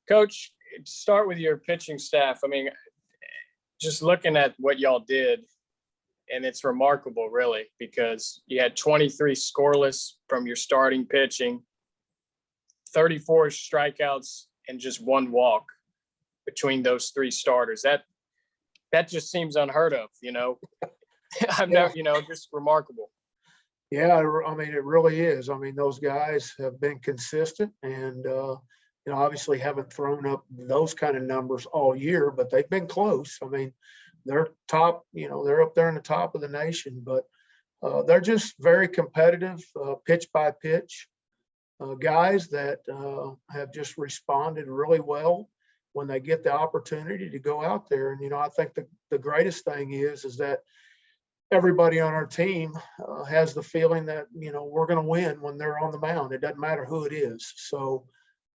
Coach, start with your pitching staff. I mean, just looking at what y'all did, and it's remarkable, really, because you had 23 scoreless from your starting pitching, 34 strikeouts, and just one walk between those three starters. That just seems unheard of, you know. I've never, just remarkable. Yeah, I mean, it really is. I mean, those guys have been consistent and, obviously haven't thrown up those kind of numbers all year, but they've been close. I mean, they're top, they're up there in the top of the nation, but they're just very competitive, pitch by pitch guys that have just responded really well when they get the opportunity to go out there. And, I think the greatest thing is that everybody on our team has the feeling that, we're going to win when they're on the mound. It doesn't matter who it is. So,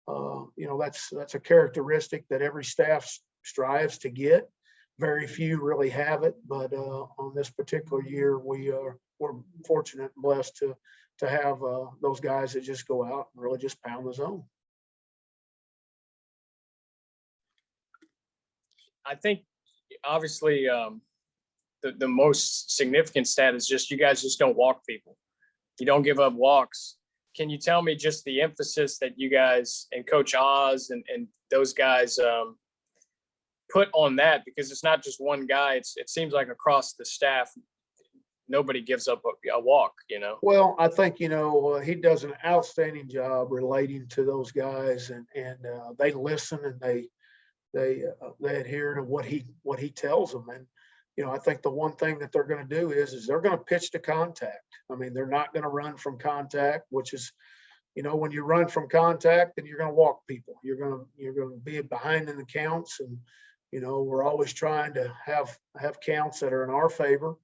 that's a characteristic that every staff strives to get. Very few really have it, but on this particular year, we're fortunate and blessed to have those guys that just go out and really just pound the zone. I think obviously the most significant stat is just you guys just don't walk people. You don't give up walks. Can you tell me just the emphasis that you guys and Coach Oz and those guys put on that? Because it's not just one guy. It seems like across the staff, nobody gives up a walk, Well, I think, he does an outstanding job relating to those guys and they listen and they adhere to what he tells them. And, I think the one thing that they're going to do is they're going to pitch to contact. I mean, they're not going to run from contact, which is, when you run from contact, then you're going to walk people. You're going to be behind in the counts. And, we're always trying to have counts that are in our favor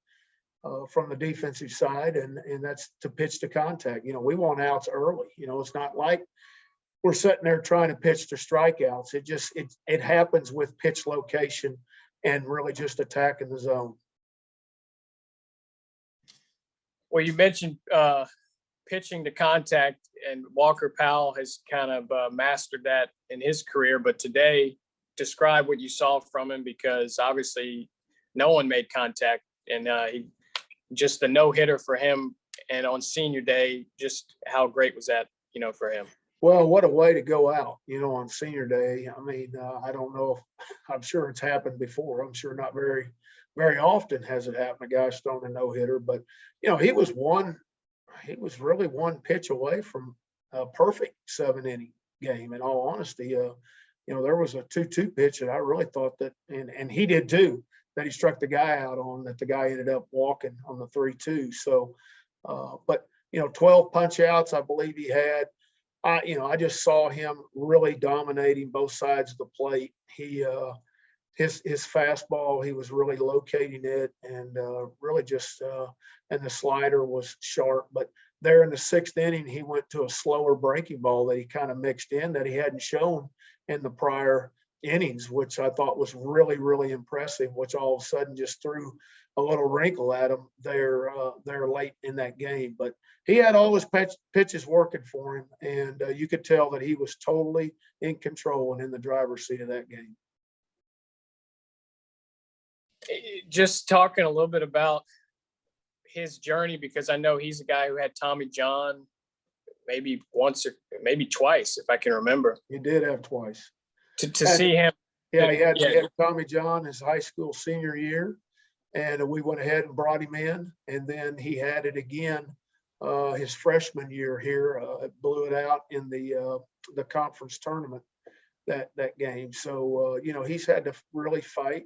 from the defensive side. And that's to pitch to contact. We want outs early. It's not like we're sitting there trying to pitch to strikeouts. It happens with pitch location and really just attacking the zone. Well, you mentioned pitching to contact, and Walker Powell has kind of mastered that in his career. But today, describe what you saw from him, because obviously no one made contact, and he just a no-hitter for him. And on senior day, just how great was that, for him? Well, what a way to go out, on senior day. I mean, I don't know I'm sure it's happened before. I'm sure not very, very often has it happened. A guy's thrown a no-hitter, but, he was really one pitch away from a perfect 7-inning game. In all honesty, there was a 2-2 pitch that I really thought that, and he did too, that he struck the guy out on, that the guy ended up walking on the 3-2. So, but, 12 punch outs, I believe he had. I just saw him really dominating both sides of the plate. He, his fastball, he was really locating it and really just, and the slider was sharp. But there in the 6th inning, he went to a slower breaking ball that he kind of mixed in that he hadn't shown in the prior innings, which I thought was really, really impressive, which all of a sudden just threw a little wrinkle at him there late in that game. But he had all his pitches working for him, and you could tell that he was totally in control and in the driver's seat of that game. Just talking a little bit about his journey, because I know he's a guy who had Tommy John maybe once or maybe twice, if I can remember. He did have twice. To see him. Yeah, he had Tommy John his high school senior year, and we went ahead and brought him in, and then he had it again his freshman year here. Blew it out in the conference tournament that game. So he's had to really fight,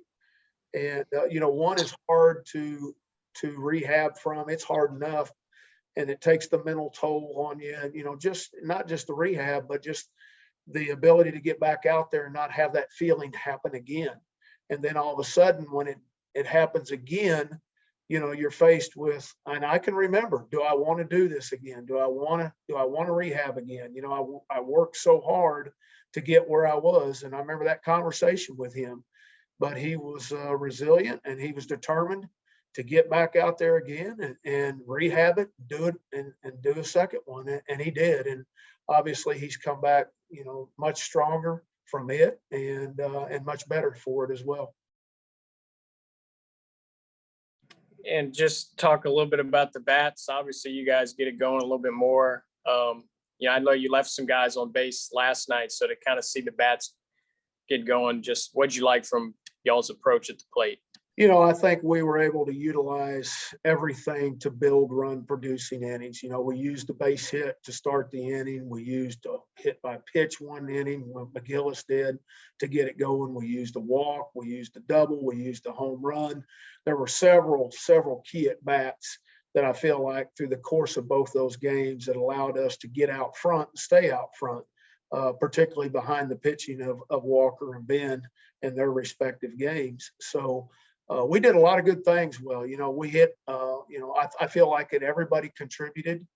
and one is hard to rehab from. It's hard enough, and it takes the mental toll on you. Just not just the rehab, but just the ability to get back out there and not have that feeling happen again. And then all of a sudden, when it happens again, you're faced with, and I can remember, do I want to do this again? Do I want to rehab again? I worked so hard to get where I was. And I remember that conversation with him, but he was resilient and he was determined to get back out there again and rehab it, do it and do a second one. And he did. And obviously he's come back, much stronger, from it, and much better for it as well. And just talk a little bit about the bats. Obviously, you guys get it going a little bit more. I know you left some guys on base last night, so to kind of see the bats get going, just what'd you like from y'all's approach at the plate? I think we were able to utilize everything to build run producing innings. We used the base hit to start the inning. We used a hit by pitch one inning, what McGillis did to get it going. We used a walk. We used a double. We used a home run. There were several key at bats that I feel like through the course of both those games that allowed us to get out front and stay out front, particularly behind the pitching of Walker and Ben in their respective games. So we did a lot of good things. Well, we hit, I feel like everybody contributed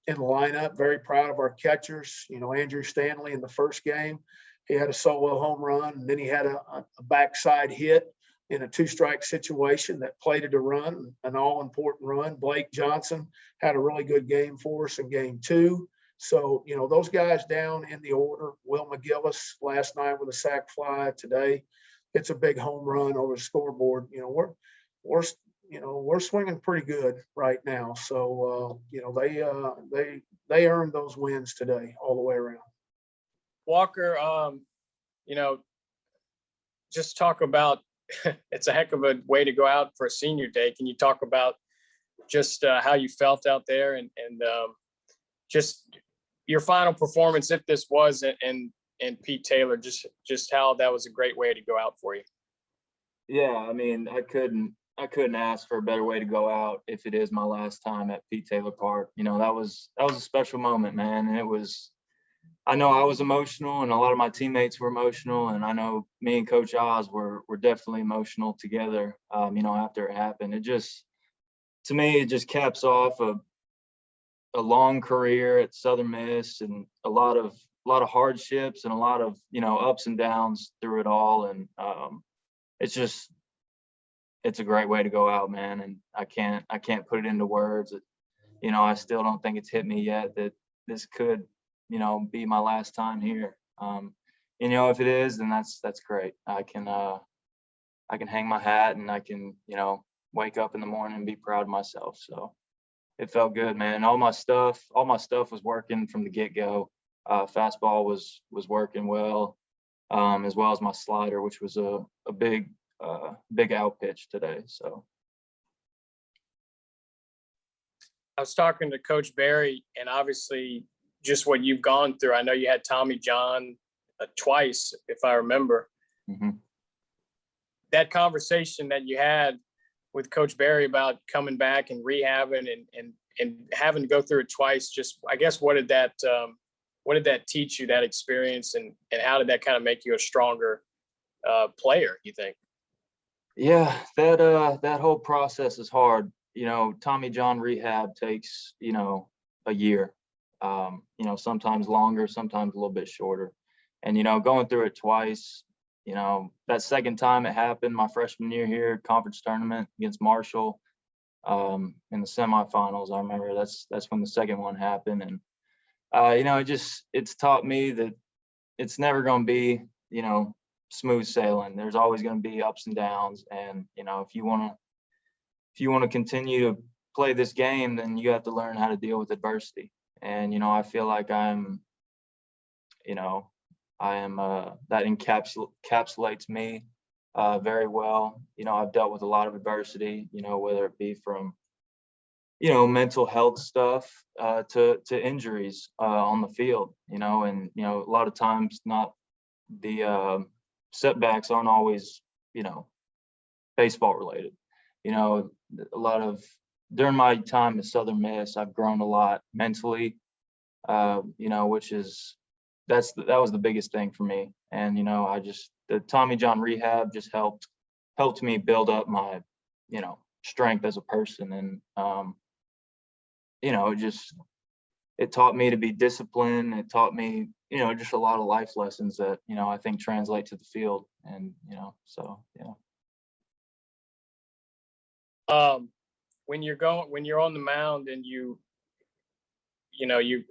in the lineup. Very proud of our catchers. Andrew Stanley in the first game, he had a solo home run, and then he had a backside hit in a 2-strike situation that plated a run, an all-important run. Blake Johnson had a really good game for us in game 2. So, those guys down in the order. Will McGillis last night with a sac fly. Today, it's a big home run over the scoreboard. We're swinging pretty good right now. So, they earned those wins today all the way around. Walker, just talk about, it's a heck of a way to go out for a senior day. Can you talk about just how you felt out there and just your final performance, if this was, and Pete Taylor, just how that was a great way to go out for you? Yeah, I mean, I couldn't ask for a better way to go out if it is my last time at Pete Taylor Park. That was a special moment, man. And I know I was emotional, and a lot of my teammates were emotional, and I know me and Coach Oz were definitely emotional together. After it happened, to me, it just caps off a long career at Southern Miss and a lot of hardships and a lot of ups and downs through it all, and it's a great way to go out, man. And I can't put it into words. I still don't think it's hit me yet that this could be my last time here. If it is, then that's great. I can hang my hat, and I can wake up in the morning and be proud of myself. So it felt good, man. All my stuff was working from the get-go. Fastball was working well as my slider, which was a big out pitch today. So I was talking to Coach Barry, and obviously just what you've gone through. I know you had Tommy John twice, if I remember. Mm-hmm. That conversation that you had with Coach Barry about coming back and rehabbing and having to go through it twice, just, I guess, what did that teach you, that experience, and how did that kind of make you a stronger player, you think? Yeah, that whole process is hard. Tommy John rehab takes, a year, sometimes longer, sometimes a little bit shorter. And, going through it twice, that second time it happened, my freshman year here, conference tournament against Marshall, in the semifinals. I remember that's when the second one happened. And, it's taught me that it's never going to be, smooth sailing. There's always going to be ups and downs. And, if you want to continue to play this game, then you have to learn how to deal with adversity. And, I feel like I am that encapsulates me very well. I've dealt with a lot of adversity, whether it be from, mental health stuff to injuries on the field, and, a lot of times not the setbacks aren't always, baseball related. A lot of during my time at Southern Miss, I've grown a lot mentally, which is that was the biggest thing for me. And, the Tommy John rehab just helped me build up my, strength as a person. And, it taught me to be disciplined. It taught me, just a lot of life lessons that, I think translate to the field. And, so, yeah. When you're on the mound and you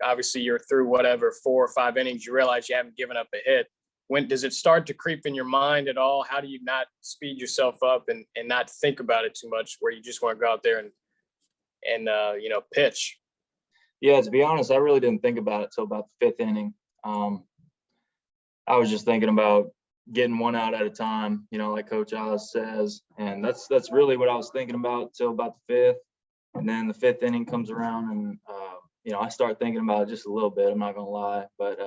obviously you're through whatever 4 or 5 innings, you realize you haven't given up a hit. when does it start to creep in your mind at all? How do you not speed yourself up and not think about it too much, where you just want to go out there and pitch? Yeah, to be honest, I really didn't think about it till about the 5th inning. I was just thinking about getting one out at a time, like Coach Oz says, and that's really what I was thinking about till about the 5th. And then the 5th inning comes around, and I start thinking about it just a little bit. I'm not gonna lie, but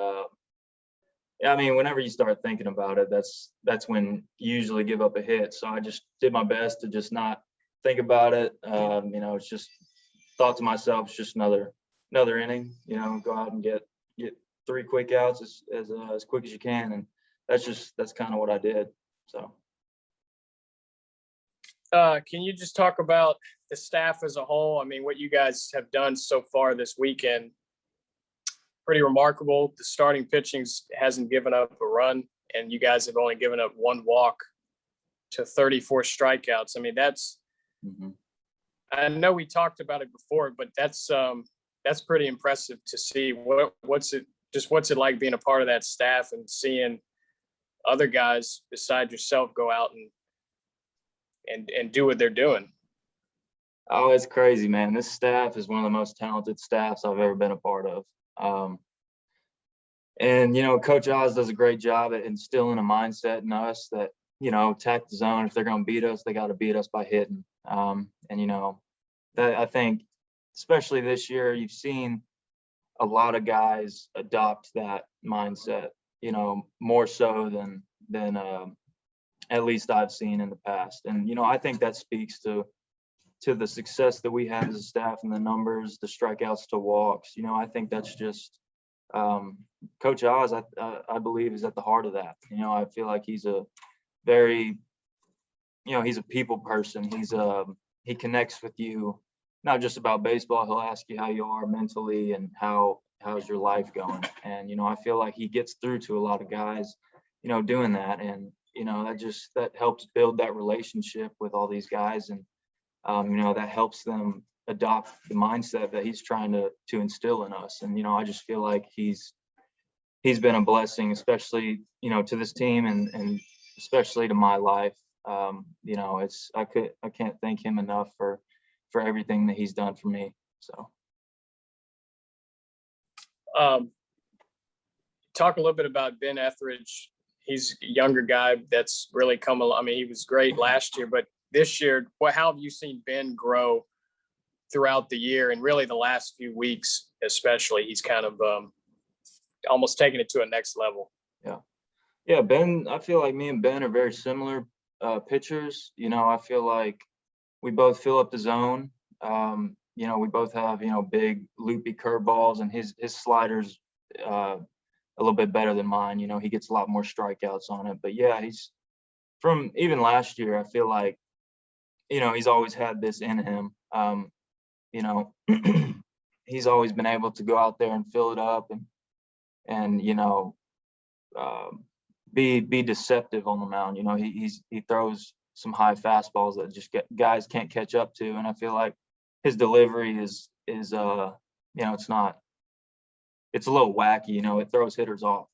yeah, I mean, whenever you start thinking about it, that's when you usually give up a hit. So I just did my best to just not think about it. It's just thought to myself, it's just another inning. Go out and get 3 quick outs as quick as you can, and that's kind of what I did. So. Can you just talk about the staff as a whole? I mean, what you guys have done so far this weekend, pretty remarkable. The starting pitching hasn't given up a run, and you guys have only given up 1 walk to 34 strikeouts. I mean, that's, I know we talked about it before, but that's pretty impressive to see. What's it like being a part of that staff and seeing other guys beside yourself go out and do what they're doing? Oh, it's crazy, man. This staff is one of the most talented staffs I've ever been a part of. Coach Oz does a great job at instilling a mindset in us that, attack the zone. If they're going to beat us, they got to beat us by hitting. That I think, especially this year, you've seen a lot of guys adopt that mindset, more so than at least I've seen in the past. And, I think that speaks to the success that we have as a staff and the numbers, the strikeouts to walks. I think that's just Coach Oz, I believe, is at the heart of that. I feel like he's a very, he's a people person. He connects with you, not just about baseball. He'll ask you how you are mentally and how's your life going. And, I feel like he gets through to a lot of guys, doing that. And, that helps build that relationship with all these guys. And, that helps them adopt the mindset that he's trying to instill in us. And, I just feel like he's been a blessing, especially, to this team and especially to my life. I can't thank him enough for everything that he's done for me. So. Talk a little bit about Ben Etheridge. He's a younger guy that's really come along. I mean, he was great last year, but this year, how have you seen Ben grow throughout the year, and really the last few weeks especially? He's kind of almost taking it to a next level. Yeah, Ben, I feel like me and Ben are very similar pitchers. I feel like we both fill up the zone. We both have, big loopy curveballs, and his sliders a little bit better than mine. He gets a lot more strikeouts on it. But yeah, he's from even last year, I feel like, he's always had this in him. He's always been able to go out there and fill it up and be deceptive on the mound. He throws some high fastballs that just guys can't catch up to. And I feel like his delivery is it's a little wacky, it throws hitters off.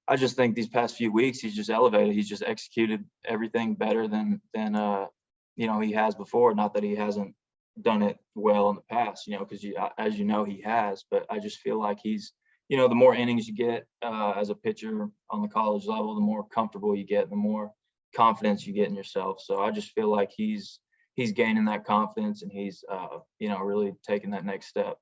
I just think these past few weeks, he's just elevated. He's just executed everything better than he has before. Not that he hasn't done it well in the past, because as he has. But I just feel like he's, the more innings you get as a pitcher on the college level, the more comfortable you get, the more confidence you get in yourself. So I just feel like he's gaining that confidence, and he's really taking that next step.